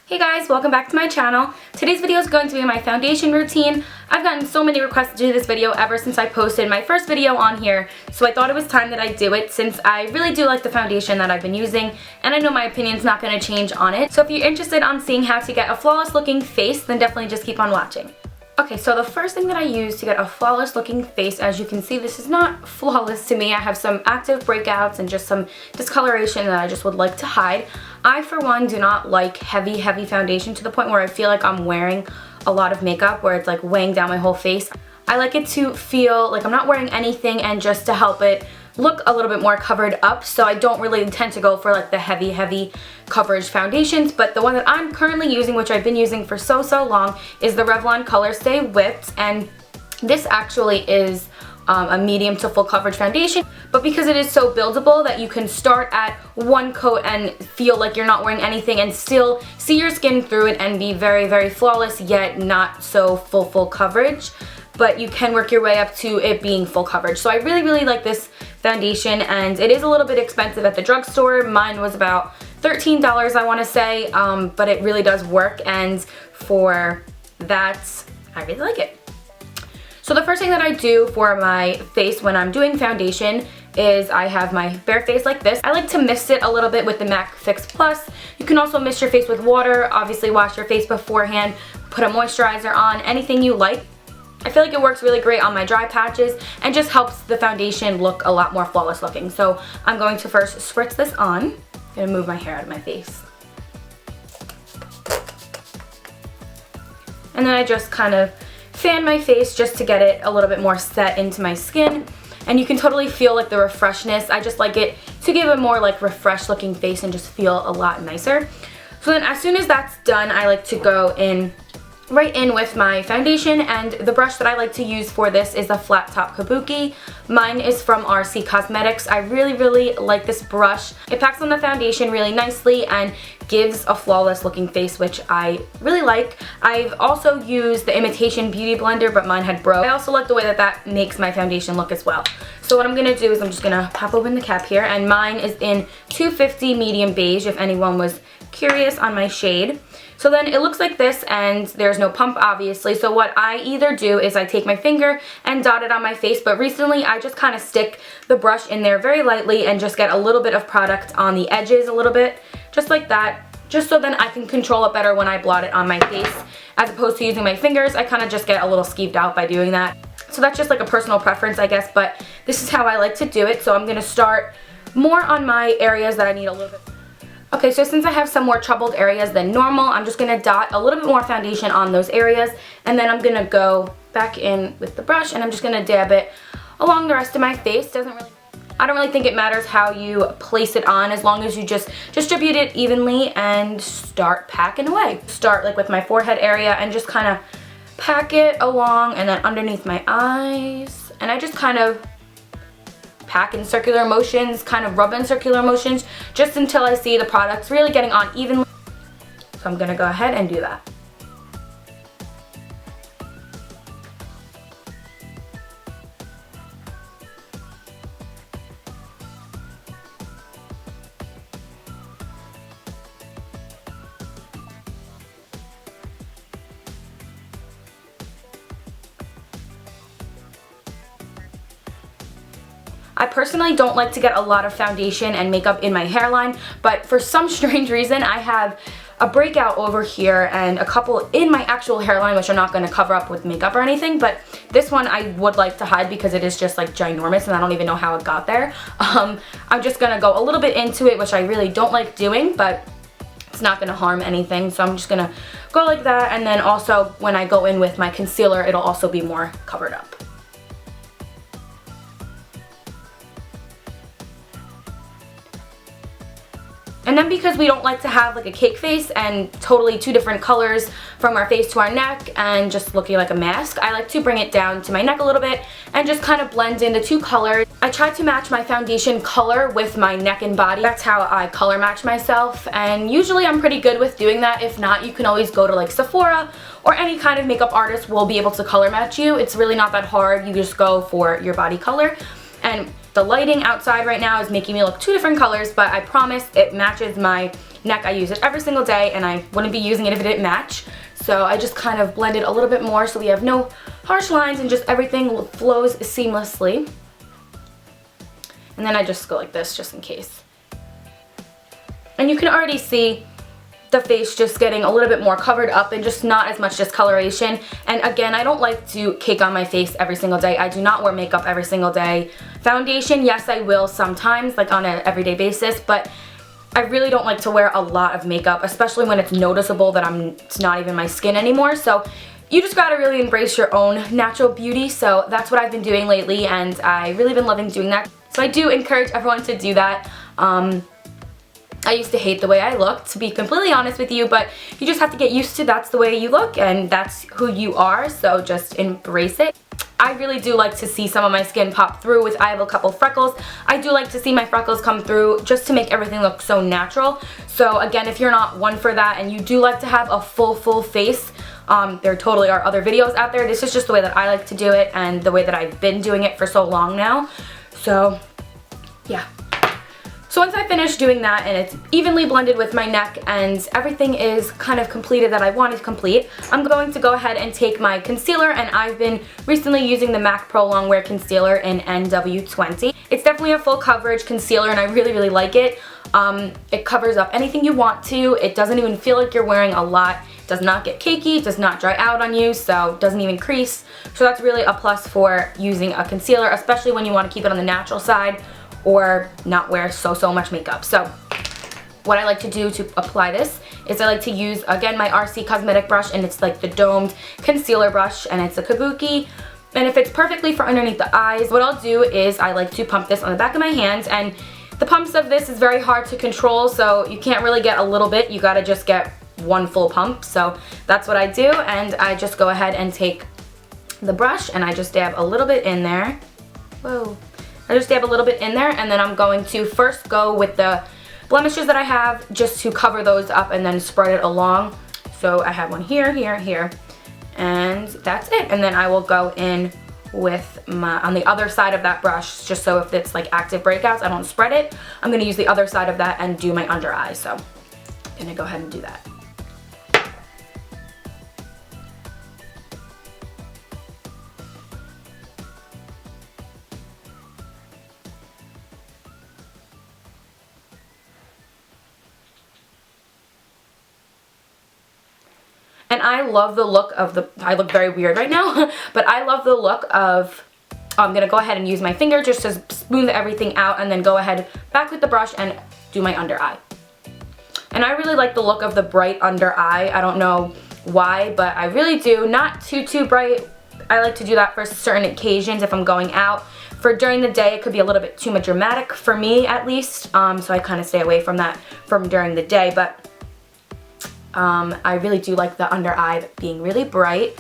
Hey guys, welcome back to my channel. Today's video is going to be my foundation routine. I've gotten so many requests to do this video ever since I posted my first video on here, so I thought it was time that I do it since I really do like the foundation that I've been using, and I know my opinion's not going to change on it. So if you're interested on seeing how to get a flawless looking face, then definitely just keep on watching. Okay, so the first thing that I use to get a flawless looking face, as you can see, this is not flawless to me. I have some active breakouts and just some discoloration that I just would like to hide. I, for one, do not like heavy foundation to the point where I feel like I'm wearing a lot of makeup, where it's like weighing down my whole face. I like it to feel like I'm not wearing anything and just to help it look a little bit more covered up, so I don't really tend to go for like the heavy coverage foundations. But the one that I'm currently using, which I've been using for so long, is the Revlon Color Stay Whipped, and this actually is a medium to full coverage foundation, but because it is so buildable that you can start at one coat and feel like you're not wearing anything and still see your skin through it and be very flawless, yet not so full coverage, but you can work your way up to it being full coverage. So I really like this foundation, and it is a little bit expensive at the drugstore. Mine was about $13, I want to say, but it really does work, and for that, I really like it. So the first thing that I do for my face when I'm doing foundation is I have my bare face like this. I like to mist it a little bit with the MAC Fix Plus. You can also mist your face with water, obviously wash your face beforehand, put a moisturizer on, anything you like. I feel like it works really great on my dry patches and just helps the foundation look a lot more flawless looking. So I'm going to first spritz this on. I'm going to move my hair out of my face. And then I just kind of fan my face just to get it a little bit more set into my skin. And you can totally feel like the refreshness. I just like it to give a more like refreshed looking face and just feel a lot nicer. So then as soon as that's done, I like to go in right in with my foundation, and the brush that I like to use for this is a flat top kabuki. Mine is from RC Cosmetics. I really like this brush. It packs on the foundation really nicely and gives a flawless looking face, which I really like. I've also used the Imitation Beauty Blender, but mine had broke. I also like the way that that makes my foundation look as well. So what I'm going to do is I'm just going to pop open the cap here, and mine is in 250 medium beige, if anyone was curious on my shade. So then it looks like this, and there's no pump obviously, so what I either do is I take my finger and dot it on my face, but recently I just kind of stick the brush in there very lightly and just get a little bit of product on the edges a little bit, just like that, just so then I can control it better when I blot it on my face, as opposed to using my fingers. I kind of just get a little skeeved out by doing that. So that's just like a personal preference, I guess, but this is how I like to do it. So I'm going to start more on my areas that I need a little bit. Okay, so since I have some more troubled areas than normal, I'm just going to dot a little bit more foundation on those areas, and then I'm going to go back in with the brush and I'm just going to dab it along the rest of my face. I don't really think it matters how you place it on, as long as you just distribute it evenly and start packing away. Start like with my forehead area and just kind of pack it along, and then underneath my eyes, and I just kind of pack in circular motions, kind of rub in circular motions, just until I see the products really getting on evenly. So I'm going to go ahead and do that. I personally don't like to get a lot of foundation and makeup in my hairline, but for some strange reason I have a breakout over here and a couple in my actual hairline, which I'm not going to cover up with makeup or anything, but this one I would like to hide because it is just like ginormous and I don't even know how it got there. I'm just going to go a little bit into it, which I really don't like doing, but it's not going to harm anything, so I'm just going to go like that, and then also when I go in with my concealer, it'll also be more covered up. And then because we don't like to have like a cake face and totally two different colors from our face to our neck and just looking like a mask, I like to bring it down to my neck a little bit and just kind of blend in the two colors. I try to match my foundation color with my neck and body. That's how I color match myself, and usually I'm pretty good with doing that. If not, you can always go to like Sephora or any kind of makeup artist will be able to color match you. It's really not that hard. You just go for your body color. And The lighting outside right now is making me look two different colors, but I promise it matches my neck. I use it every single day, and I wouldn't be using it if it didn't match. So I just kind of blend it a little bit more so we have no harsh lines and just everything flows seamlessly. And then I just go like this just in case. And you can already see the face just getting a little bit more covered up and just not as much discoloration. And again, I don't like to cake on my face every single day. I do not wear makeup every single day. Foundation, yes, I will sometimes, like on an everyday basis, but I really don't like to wear a lot of makeup, especially when it's noticeable that it's not even my skin anymore. So you just gotta really embrace your own natural beauty. So that's what I've been doing lately, and I've really been loving doing that. So I do encourage everyone to do that. I used to hate the way I looked, to be completely honest with you, but you just have to get used to that's the way you look and that's who you are, so just embrace it. I really do like to see some of my skin pop through I have a couple freckles. I do like to see my freckles come through just to make everything look so natural. So again, if you're not one for that and you do like to have a full face, there totally are other videos out there. This is just the way that I like to do it and the way that I've been doing it for so long now. So yeah. So once I finish doing that and it's evenly blended with my neck and everything is kind of completed that I wanted to complete, I'm going to go ahead and take my concealer, and I've been recently using the MAC Pro Longwear Concealer in NW20. It's definitely a full coverage concealer and I really like it. It covers up anything you want to. It doesn't even feel like you're wearing a lot. It does not get cakey, does not dry out on you, so it doesn't even crease. So that's really a plus for using a concealer, especially when you want to keep it on the natural side or not wear so much makeup. So what I like to do to apply this is I like to use, again, my RC Cosmetic brush, and it's like the domed concealer brush, and it's a kabuki, and it fits perfectly for underneath the eyes. What I'll do is I like to pump this on the back of my hand, and the pumps of this is very hard to control, so you can't really get a little bit, you gotta just get one full pump. So that's what I do, and I just go ahead and take the brush and I just dab a little bit in there. Whoa. I just dab a little bit in there, and then I'm going to first go with the blemishes that I have just to cover those up and then spread it along. So I have one here, here, and that's it. And then I will go in with on the other side of that brush, just so if it's like active breakouts, I don't spread it. I'm gonna use the other side of that and do my under eye. So I'm gonna go ahead and do that. And I love the look of I look very weird right now, but I love the look of, I'm going to go ahead and use my finger just to smooth everything out, and then go ahead back with the brush and do my under eye. And I really like the look of the bright under eye. I don't know why, but I really do. Not too bright. I like to do that for certain occasions if I'm going out. For during the day, it could be a little bit too much dramatic for me, at least. So I kind of stay away from that from during the day, but I really do like the under eye being really bright.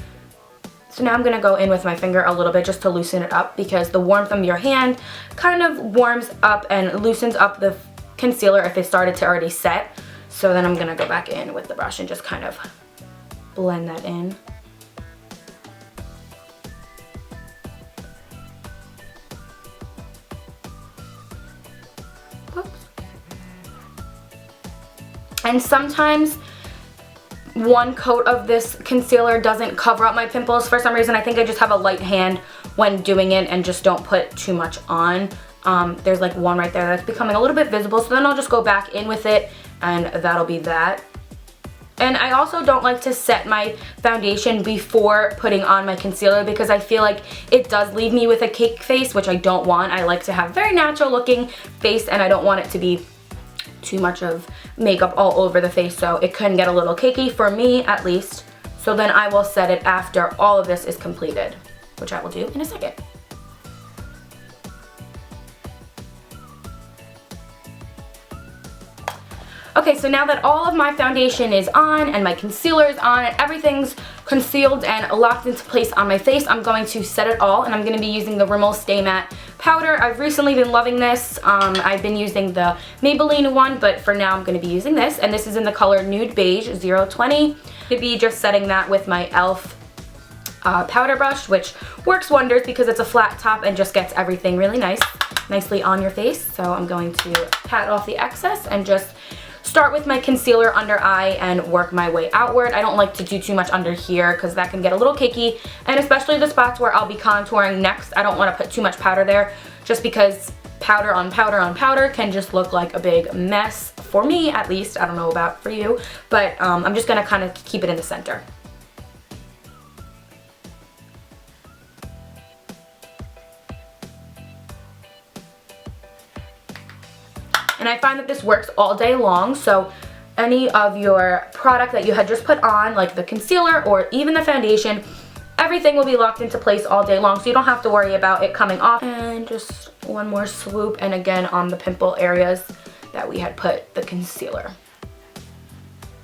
So now I'm going to go in with my finger a little bit just to loosen it up, because the warmth of your hand kind of warms up and loosens up the concealer if it started to already set. So then I'm going to go back in with the brush and just kind of blend that in. Oops. And sometimes one coat of this concealer doesn't cover up my pimples for some reason. I think I just have a light hand when doing it and just don't put too much on. There's like one right there that's becoming a little bit visible, so then I'll just go back in with it and that'll be that. And I also don't like to set my foundation before putting on my concealer, because I feel like it does leave me with a cake face, which I don't want. I like to have very natural looking face, and I don't want it to be too much of makeup all over the face, so it can get a little cakey for me at least. So then I will set it after all of this is completed, which I will do in a second. Okay, so now that all of my foundation is on and my concealer is on and everything's concealed and locked into place on my face, I'm going to set it all, and I'm going to be using the Rimmel Stay Matte powder. I've recently been loving this. I've been using the Maybelline one, but for now I'm going to be using this, and this is in the color Nude Beige 020. To be just setting that with my e.l.f. Powder brush, which works wonders because it's a flat top and just gets everything really nice. nicely on your face. So I'm going to pat off the excess and just start with my concealer under eye and work my way outward. I don't like to do too much under here because that can get a little cakey, and especially the spots where I'll be contouring next, I don't want to put too much powder there just because powder on powder on powder can just look like a big mess, for me at least. I don't know about for you, but I'm just going to kind of keep it in the center. And I find that this works all day long, so any of your product that you had just put on, like the concealer or even the foundation, everything will be locked into place all day long, so you don't have to worry about it coming off. And just one more swoop, and again on the pimple areas that we had put the concealer.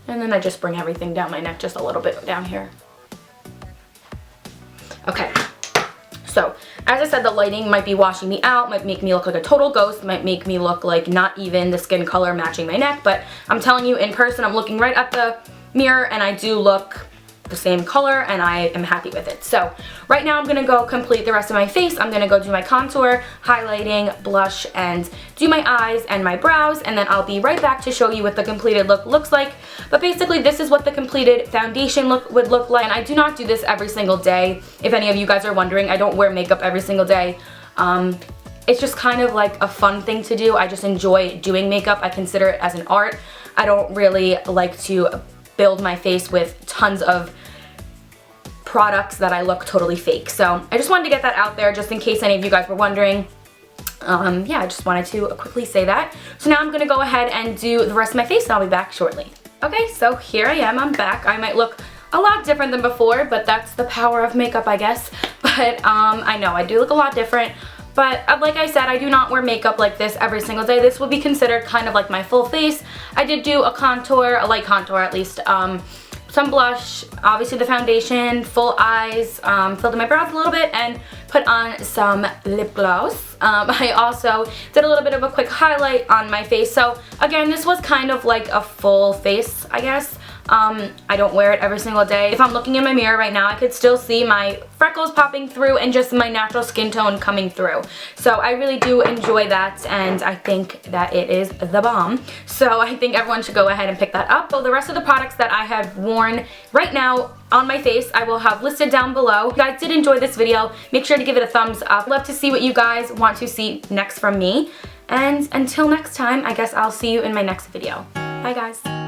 And then I just bring everything down my neck just a little bit down here. Okay. So, as I said, the lighting might be washing me out, might make me look like a total ghost, might make me look like not even the skin color matching my neck, but I'm telling you, in person, I'm looking right at the mirror and I do look the same color and I am happy with it. So, right now I'm going to go complete the rest of my face. I'm going to go do my contour, highlighting, blush, and do my eyes and my brows, and then I'll be right back to show you what the completed look looks like. But basically, this is what the completed foundation would look like, and I do not do this every single day. If any of you guys are wondering, I don't wear makeup every single day. It's just kind of like a fun thing to do. I just enjoy doing makeup. I consider it as an art. I don't really like to build my face with tons of products that I look totally fake. So I just wanted to get that out there just in case any of you guys were wondering. Yeah, I just wanted to quickly say that. So now I'm going to go ahead and do the rest of my face and I'll be back shortly. Okay, so here I am. I'm back. I might look a lot different than before, but that's the power of makeup, I guess. But I know I do look a lot different. But like I said, I do not wear makeup like this every single day. This would be considered kind of like my full face. I did do a contour, a light contour at least, some blush, obviously the foundation, full eyes, filled in my brows a little bit, and put on some lip gloss. I also did a little bit of a quick highlight on my face. So again, this was kind of like a full face, I guess. I don't wear it every single day. If I'm looking in my mirror right now, I could still see my freckles popping through and just my natural skin tone coming through. So I really do enjoy that, and I think that it is the bomb. So I think everyone should go ahead and pick that up. So the rest of the products that I have worn right now on my face, I will have listed down below. If you guys did enjoy this video, make sure to give it a thumbs up. I'd love to see what you guys want to see next from me. And until next time, I guess I'll see you in my next video. Bye guys.